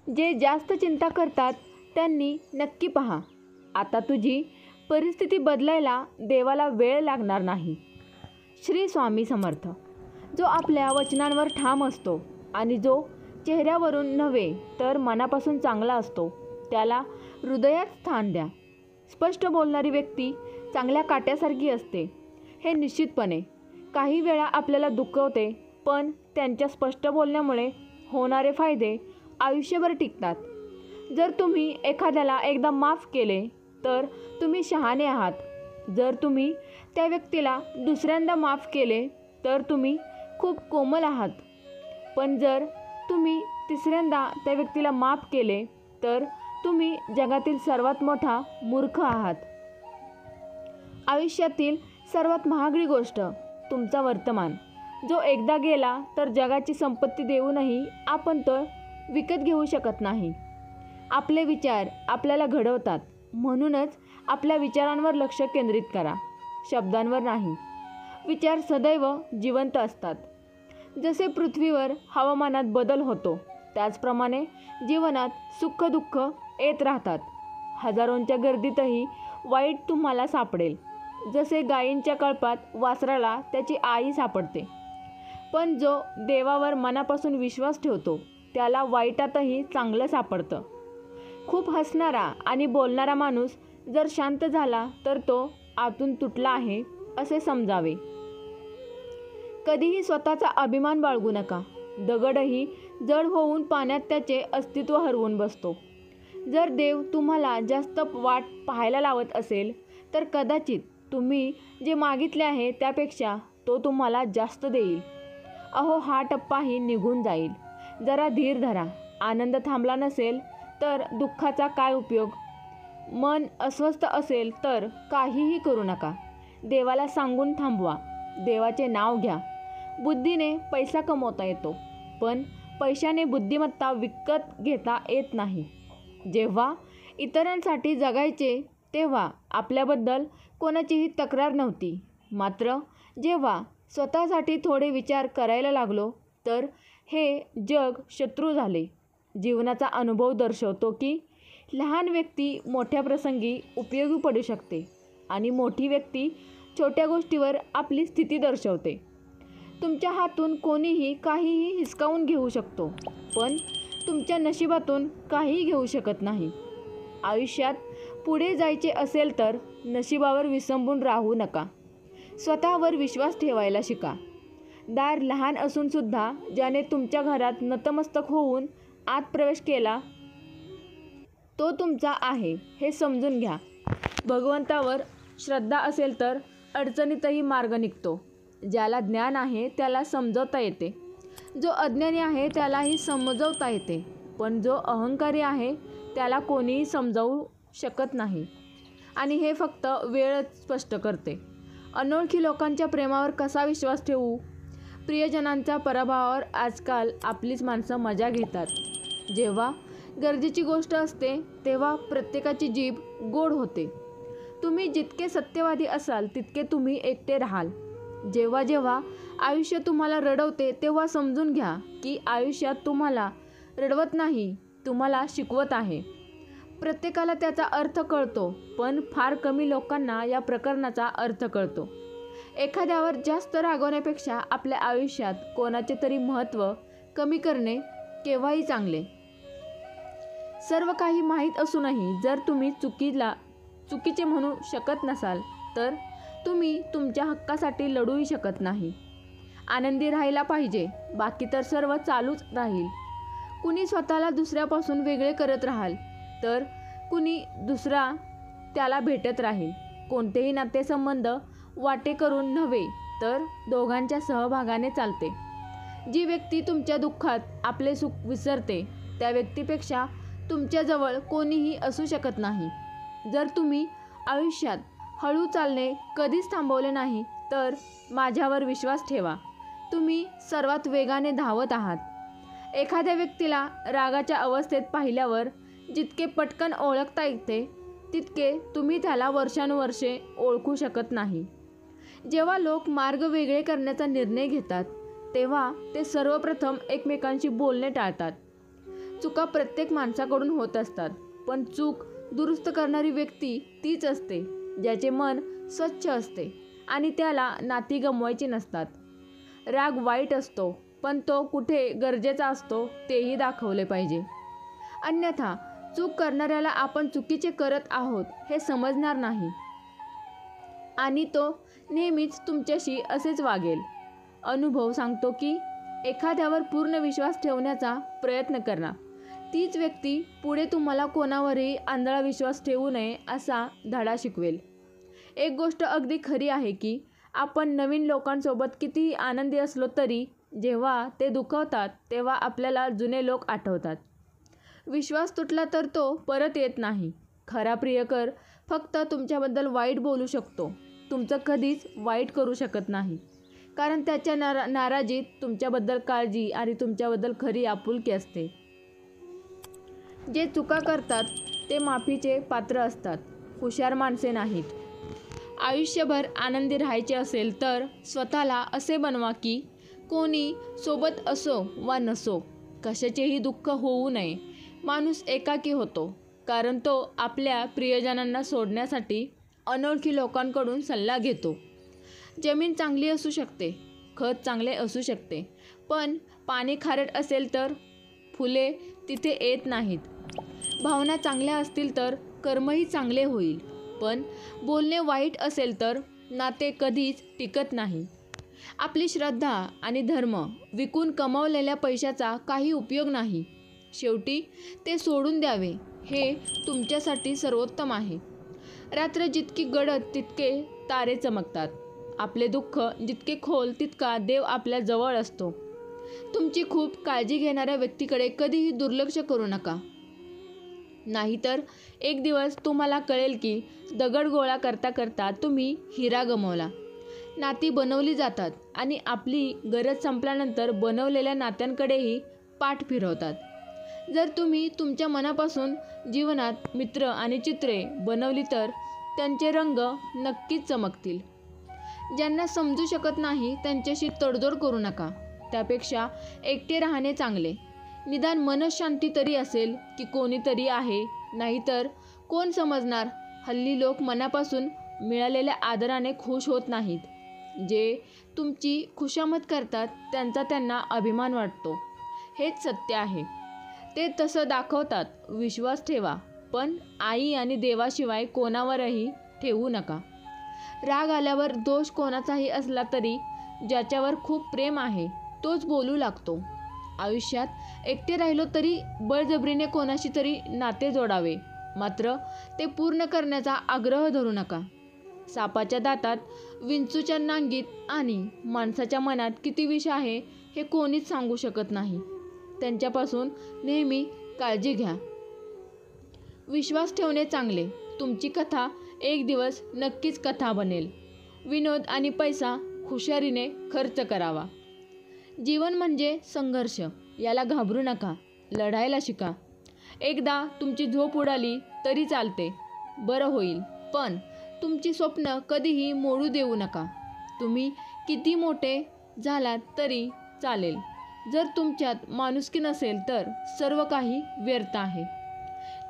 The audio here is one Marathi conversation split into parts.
जे जास्त चिंता करतात त्यांनी नक्की पहा. आता तुझी परिस्थिती बदलायला देवाला वेळ लागणार नाही. श्री स्वामी समर्थ. जो आपल्या वचनांवर ठाम असतो आणि जो चेहऱ्यावरून नव्हे तर मनापासून चांगला असतो त्याला हृदयात स्थान द्या. स्पष्ट बोलणारी व्यक्ती चांगल्या काट्यासारखी असते हे निश्चितपणे. काही वेळा आपल्याला दुखवते, पण त्यांच्या स्पष्ट बोलण्यामुळे होणारे फायदे आयुष्यभर टिकतात. जर तुम्ही एखाद्याला एकदा माफ केले तर तुम्ही शहाणे आहात. जर तुम्ही त्या व्यक्तीला दुसऱ्यांदा माफ केले तर तुम्ही खूप कोमल आहात. पण जर तुम्ही तिसऱ्यांदा त्या व्यक्तीला माफ केले तर तुम्ही जगातील सर्वात मोठा मूर्ख आहात. आयुष्यातील सर्वात महागडी गोष्ट तुमचा वर्तमान, जो एकदा गेला तर जगाची संपत्ती देऊनही आपण तो विकत घेऊ शकत नाही. आपले विचार आपल्याला घडवतात, म्हणूनच आपल्या विचारांवर लक्ष केंद्रित करा, शब्दांवर नाही. विचार सदैव जिवंत असतात. जसे पृथ्वीवर हवामानात बदल होतो त्याचप्रमाणे जीवनात सुख दुःख येत राहतात. हजारोंच्या गर्दीतही वाईट तुम्हाला सापडेल. जसे गायींच्या कळपात वासराला त्याची आई सापडते. पण जो देवावर मनापासून विश्वास ठेवतो त्याला वाईटातही चांगलं सापडतं. खूप हसणारा आणि बोलणारा माणूस जर शांत झाला तर तो आतून तुटला आहे असे समजावे. कधीही स्वतःचा अभिमान बाळगू नका. दगडही जड होऊन पाण्यात त्याचे अस्तित्व हरवून बसतो. जर देव तुम्हाला जास्त वाट पाहायला लावत असेल तर कदाचित तुम्ही जे मागितले आहे त्यापेक्षा तो तुम्हाला जास्त देईल. अहो, हा टप्पाही निघून जाईल. जरा धीर धरा. आनंद थांबला नसेल तर दुःखाचा काय उपयोग. मन अस्वस्थ असेल तर काहीही करू नका. देवाला सांगून थांबवा. देवाचे नाव घ्या. बुद्धीने पैसा कमवता येतो, पण पैशाने बुद्धिमत्ता विकत घेता येत नाही. जेव्हा इतरांसाठी जगायचे तेव्हा आपल्याबद्दल कोणाचीही तक्रार नव्हती. मात्र जेव्हा स्वतःसाठी थोडे विचार करायला लागलो तर हे जग शत्रू झाले. जीवनाचा अनुभव दर्शवतो की लहान व्यक्ती मोठ्या प्रसंगी उपयोगी पडू शकते आणि मोठी व्यक्ती छोट्या गोष्टीवर आपली स्थिती दर्शवते. तुमच्या हातून कोणीही काहीही हिसकावून घेऊ शकतो, पण तुमच्या नशिबातून काहीही घेऊ शकत नाही. आयुष्यात पुढे जायचे असेल तर नशिबावर विसंबून राहू नका. स्वतःवर विश्वास ठेवायला शिका. दार लहान असूनसुद्धा ज्याने तुमच्या घरात नतमस्तक होऊन आत प्रवेश केला तो तुमचा आहे हे समजून घ्या. भगवंतावर श्रद्धा असेल तर अडचणीतही मार्ग निघतो. ज्याला ज्ञान आहे त्याला समजवता येते. जो अज्ञानी आहे त्यालाही समजवता येते, पण जो अहंकारी आहे त्याला कोणीही समजावू शकत नाही. आणि हे फक्त वेळच स्पष्ट करते. अनोळखी लोकांच्या प्रेमावर कसा विश्वास ठेवू. प्रियजनांच्या पराभवावर आजकाल आपलीच माणसं मजा घेतात. जेव्हा गरजेची गोष्ट असते तेव्हा प्रत्येकाची जीभ गोड होते. तुम्ही जितके सत्यवादी असाल तितके तुम्ही एकटे राहाल. जेव्हा जेव्हा आयुष्य तुम्हाला रडवते तेव्हा समजून घ्या की आयुष्यात तुम्हाला रडवत नाही, तुम्हाला शिकवत आहे. प्रत्येकाला त्याचा अर्थ कळतो, पण फार कमी लोकांना या प्रकरणाचा अर्थ कळतो. एखाद्यावर जास्त रागवण्यापेक्षा आपल्या आयुष्यात कोणाचे तरी महत्त्व कमी करणे केव्हाही चांगले. सर्व काही माहीत असूनही जर तुम्ही चुकीचे म्हणू शकत नसाल तर तुम्ही तुमच्या हक्कासाठी लढूही शकत नाही. आनंदी राहायला पाहिजे, बाकी तर सर्व चालूच राहील. कुणी स्वतःला दुसऱ्यापासून वेगळे करत राहाल तर कुणी दुसरा त्याला भेटत राहील. कोणतेही नातेसंबंध वाटे करून नव्हे तर दोघांच्या सहभागाने चालते. जी व्यक्ती तुमच्या दुःखात आपले सुख विसरते त्या व्यक्तीपेक्षा तुमच्याजवळ कोणीही असू शकत नाही. जर तुम्ही आयुष्यात हळू चालणे कधीच थांबवले नाही तर माझ्यावर विश्वास ठेवा, तुम्ही सर्वात वेगाने धावत आहात. एखाद्या व्यक्तीला रागाच्या अवस्थेत पाहिल्यावर जितके पटकन ओळखता येते तितके तुम्ही त्याला वर्षानुवर्षे ओळखू शकत नाही. जेव्हा लोक मार्ग वेगळे करण्याचा निर्णय घेतात तेव्हा ते सर्वप्रथम एकमेकांशी बोलणे टाळतात. चुका प्रत्येक माणसाकडून होत असतात, पण चूक दुरुस्त करणारी व्यक्ती तीच असते ज्याचे मन स्वच्छ असते आणि त्याला नाती गमवायची नसतात. राग वाईट असतो, पण तो कुठे गरजेचा असतो तेही दाखवले पाहिजे. अन्यथा चूक करणाऱ्याला आपण चुकीचे करत आहोत हे समजणार नाही आणि तो नेहमीच तुमच्याशी असेच वागेल. अनुभव सांगतो की एखाद्यावर पूर्ण विश्वास ठेवण्याचा प्रयत्न करा. तीच व्यक्ती पुढे तुम्हाला कोणावरही आंधळा विश्वास ठेवू नये असा धडा शिकवेल. एक गोष्ट अगदी खरी आहे की आपण नवीन लोकांसोबत कितीही आनंदी असलो तरी जेव्हा ते दुखवतात तेव्हा आपल्याला जुने लोक आठवतात. विश्वास तुटला तर तो परत येत नाही. खरा प्रियकर फक्त तुमच्याबद्दल वाईट बोलू शकतो, तुमचं कधीच वाईट करू शकत नाही, कारण त्याच्या नाराजीत तुमच्याबद्दल काळजी आणि तुमच्याबद्दल खरी आपुलकी असते. जे चुका करतात ते माफीचे पात्र असतात, हुशार माणसे नाहीत. आयुष्यभर आनंदी राहायचे असेल तर स्वतःला असे बनवा की कोणी सोबत असो वा नसो, कशाचेही दुःख होऊ नये. माणूस एकाकी होतो कारण तो आपल्या प्रियजनांना सोडण्यासाठी अनोळखी लोकांकडून सल्ला घेतो. जमीन चांगली असू शकते, खत चांगले असू शकते, पण पाणी खारट असेल तर फुले तिथे येत नाहीत. भावना चांगल्या असतील तर कर्मही चांगले होईल, पण बोलणे वाईट असेल तर नाते कधीच टिकत नाही. आपली श्रद्धा आणि धर्म विकून कमावलेल्या पैशाचा काही उपयोग नाही. शेवटी ते सोडून द्यावे हे तुमच्यासाठी सर्वोत्तम आहे. रात्र जितकी गडद तितके तारे चमकतात. आपले दुःख जितके खोल तितका देव आपल्या जवळ असतो. तुमची खूप काळजी घेणाऱ्या व्यक्तीकडे कधीही दुर्लक्ष करू नका, नाहीतर एक दिवस तुम्हाला कळेल की दगड गोळा करता करता तुम्ही हिरा गमावला. नाती बनवली जातात आणि आपली गरज संपल्यानंतर बनवलेल्या नात्यांकडेही पाठ फिरवतात. जर तुम्ही तुमच्या मनापासून जीवनात मित्र आणि चित्रे बनवली तर त्यांचे रंग नक्कीच चमकतील. ज्यांना समजू शकत नाही त्यांच्याशी तडजोड करू नका, त्यापेक्षा एकटे राहणे चांगले. निदान मनःशांती तरी असेल की कोणीतरी आहे, नाहीतर कोण समजणार. हल्ली लोक मनापासून मिळालेल्या आदराने खुश होत नाहीत. जे तुमची खुशामत करतात त्यांचा त्यांना अभिमान वाटतो, हेच सत्य आहे. ते तसं दाखवतात. विश्वास ठेवा, पण आई आणि देवाशिवाय कोणावरही ठेवू नका. राग आल्यावर दोष कोणाचाही असला तरी ज्याच्यावर खूप प्रेम आहे तोच बोलू लागतो. आयुष्यात एकटे राहिलो तरी बळजबरीने कोणाशी तरी नाते जोडावे, मात्र ते पूर्ण करण्याचा आग्रह धरू नका. सापाच्या दातात, विंचूच्या नांगीत आणि माणसाच्या मनात किती विष आहे हे कोणीच सांगू शकत नाही. त्यांच्यापासून नेहमी काळजी घ्या. विश्वास ठेवणे चांगले. तुमची कथा एक दिवस नक्कीच कथा बनेल. विनोद आणि पैसा हुशारीने खर्च करावा. जीवन म्हणजे संघर्ष, याला घाबरू नका, लढायला शिका. एकदा तुमची झोप उडाली तरी चालते, बरं होईल, पण तुमची स्वप्न कधीही मोडू देऊ नका. तुम्ही किती मोठे झालात तरी चालेल, जर तुमच्यात माणुसकी नसेल तर सर्व काही व्यर्थ आहे.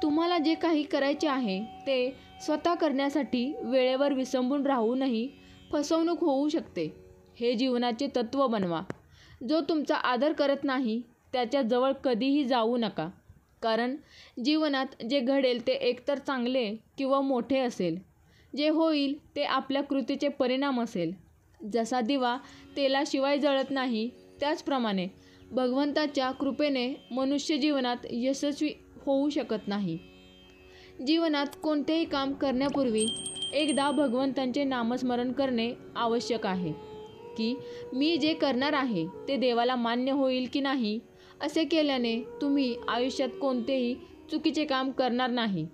तुम्हाला जे काही करायचे आहे ते स्वतः करण्यासाठी वेळेवर विसंबून राहूनही फसवणूक होऊ शकते. हे जीवनाचे तत्त्व बनवा. जो तुमचा आदर करत नाही त्याच्या जवळ कधीही जाऊ नका, कारण जीवनात जे घडेल ते एकतर चांगले किंवा मोठे असेल. जे होईल ते आपल्या कृतीचे परिणाम असेल. जसा दिवा तेलाशिवाय जळत नाही, त्याचप्रमाणे भगवंताच्या कृपेने मनुष्य जीवनात यशस्वी होऊ शकत नाही. जीवनात कोणतेही काम करण्यापूर्वी एकदा भगवंतांचे नामस्मरण करणे आवश्यक आहे की मी जे करणार आहे ते देवाला मान्य होईल की नाही. असे केल्याने तुम्ही आयुष्यात कोणतेही चुकीचे काम करणार नाही.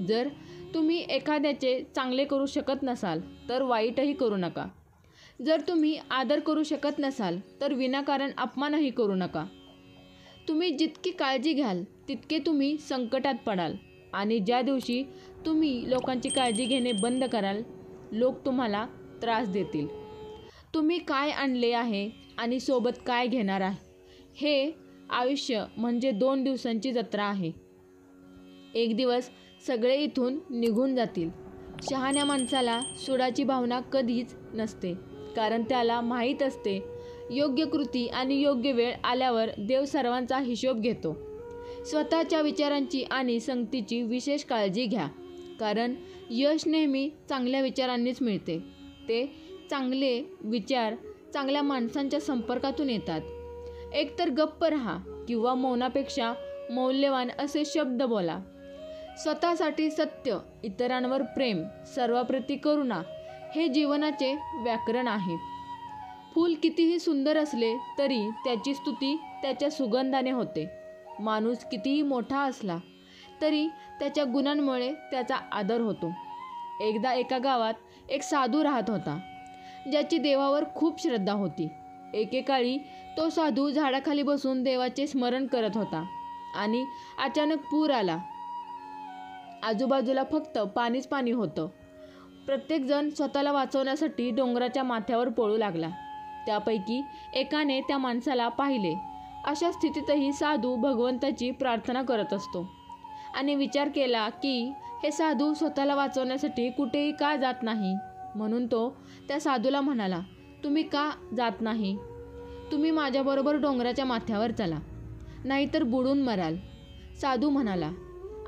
जर तुम्ही एखाद्याचे चांगले करू शकत नसाल तर वाईटही करू नका. जर तुम्ही आदर करू शकत नसाल तर विनाकारण अपमानही करू नका. तुम्ही जितकी काळजी घ्याल तितके तुम्ही संकटात पडाल आणि ज्या दिवशी तुम्ही लोकांची काळजी घेणे बंद कराल, लोक तुम्हाला त्रास देतील. तुम्ही काय आणले आहे आणि सोबत काय घेणार आहे हे आयुष्य म्हणजे 2 दिवसांची जत्रा आहे. एक दिवस सगळे इथून निघून जातील. शहाण्या माणसाला सुडाची भावना कधीच नसते, कारण त्याला माहीत असते योग्य कृती आणि योग्य वेळ आल्यावर देव सर्वांचा हिशोब घेतो. स्वतःच्या विचारांची आणि संगतीची विशेष काळजी घ्या, कारण यश नेहमी चांगल्या विचारांनीच मिळते. ते चांगले विचार चांगल्या माणसांच्या संपर्कातून येतात. एकतर गप्प राहा किंवा मौनापेक्षा मौल्यवान असे शब्द बोला. स्वतःसाठी सत्य, इतरांवर प्रेम, सर्वाप्रती करुणा हे जीवनाचे व्याकरण आहे. फूल कितीही सुंदर असले तरी त्याची स्तुती त्याच्या सुगंधाने होते. माणूस कितीही मोठा असला तरी त्याच्या गुणांमुळे त्याचा आदर होतो. एकदा एका गावात एक साधू राहत होता, ज्याची देवावर खूप श्रद्धा होती. एकेकाळी तो साधू झाडाखाली बसून देवाचे स्मरण करत होता आणि अचानक पूर आला. आजूबाजूला फक्त पाणीच पाणी होतं. प्रत्येकजण स्वतःला वाचवण्यासाठी डोंगराच्या माथ्यावर पळू लागला. त्यापैकी एकाने त्या माणसाला पाहिले. अशा स्थितीतही साधू भगवंताची प्रार्थना करत असतो आणि विचार केला की हे साधू स्वतःला वाचवण्यासाठी कुठेही का जात नाही. म्हणून तो त्या साधूला म्हणाला, तुम्ही का जात नाही? तुम्ही माझ्याबरोबर डोंगराच्या माथ्यावर चला, नाहीतर बुडून मराल. साधू म्हणाला,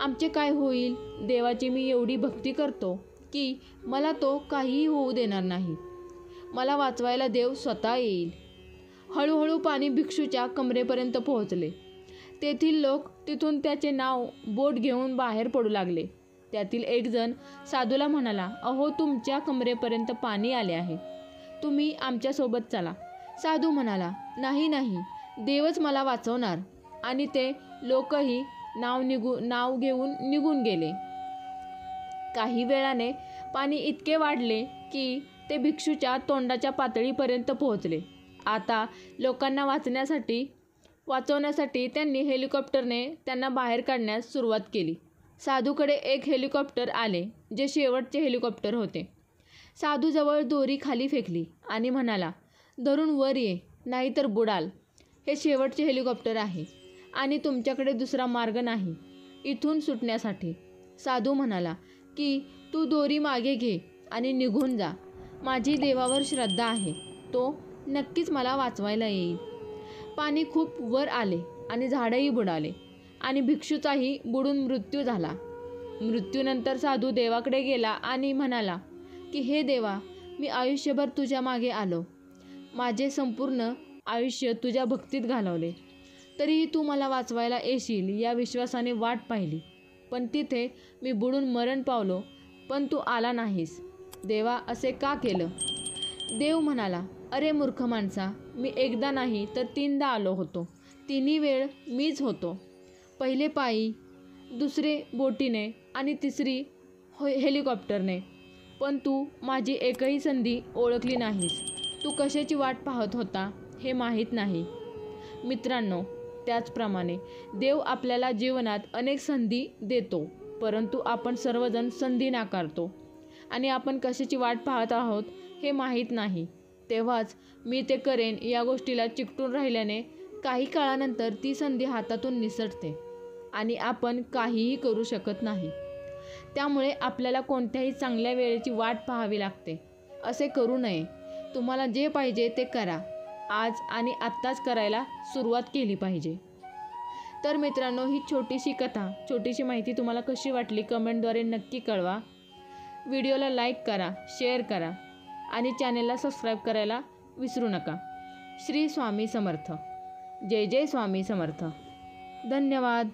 आमचे काय होईल? देवाची मी एवढी भक्ती करतो की मला तो काहीही होऊ देणार नाही. मला वाचवायला देव स्वतः येईल. हळूहळू पाणी भिक्षूच्या कमरेपर्यंत पोहोचले. तेथील लोक तिथून त्याचे नाव बोट घेऊन बाहेर पडू लागले. त्यातील एक जण साधूला म्हणाला, अहो, तुमच्या कमरेपर्यंत पाणी आले आहे, तुम्ही आमच्यासोबत चला. साधू म्हणाला, नाही नाही, देवच मला वाचवणार. आणि ते लोकही नाव घेऊन निघून गेले. काही वेळाने पाणी इतके वाढले की ते भिक्षूच्या तोंडाच्या पातळीपर्यंत पोहोचले. आता लोकांना वाचवण्यासाठी त्यांनी हेलिकॉप्टरने त्यांना बाहेर काढण्यास सुरुवात केली. साधूकडे एक हेलिकॉप्टर आले, जे शेवटचे हेलिकॉप्टर होते. साधूजवळ दोरी खाली फेकली आणि म्हणाला, धरून वर ये, नाहीतर बुडाल. हे शेवटचे हेलिकॉप्टर आहे आणि तुमच्याकडे दुसरा मार्ग नाही इथून सुटण्यासाठी. साधू म्हणाला की तू दोरी मागे घे आणि निघून जा. माझी देवावर श्रद्धा आहे, तो नक्कीच मला वाचवायला येईल. पाणी खूप वर आले आणि झाडंही बुडाले आणि भिक्षूचाही बुडून मृत्यू झाला. मृत्यूनंतर साधू देवाकडे गेला आणि म्हणाला की हे देवा, मी आयुष्यभर तुझ्या मागे आलो, माझे संपूर्ण आयुष्य तुझ्या भक्तीत घालवले, तरीही तू मला वाचवायला येशील या विश्वासाने वाट पाहिली. पण तिथे मी बुडून मरण पावलो, पण तू आला नाहीस. देवा, असे का केलं? देव म्हणाला, अरे मूर्ख माणसा, मी एकदा नाही तर 3दा आलो होतो. 3ही वेळ मीच होतो. पहिले पायी, दुसरे बोटीने आणि तिसरी हेलिकॉप्टरने. पण तू माझी एकही संधी ओळखली नाहीस. तू कशाची वाट पाहत होता हे माहीत नाही. मित्रांनो, त्याचप्रमाणे देव आपल्याला जीवनात अनेक संधी देतो, परंतु आपण सर्वजण संधी नाकारतो आणि आपण कशाची वाट पाहत आहोत हे माहीत नाही. तेव्हाच मी ते करेन या गोष्टीला चिकटून राहिल्याने काही काळानंतर ती संधी हातातून निसटते आणि आपण काहीही करू शकत नाही. त्यामुळे आपल्याला कोणत्याही चांगल्या वेळेची वाट पाहावी लागते. असे करू नये. तुम्हाला जे पाहिजे ते करा. आज आणि आत्ताच करायला सुरुवात केली पाहिजे. तर मित्रांनो, ही छोटीशी कथा, छोटीशी माहिती तुम्हाला कशी वाटली कमेंटद्वारे नक्की कळवा. व्हिडिओला लाईक करा, शेअर करा आणि चॅनेलला सबस्क्राईब करायला विसरू नका. श्री स्वामी समर्थ. जय जय स्वामी समर्थ. धन्यवाद.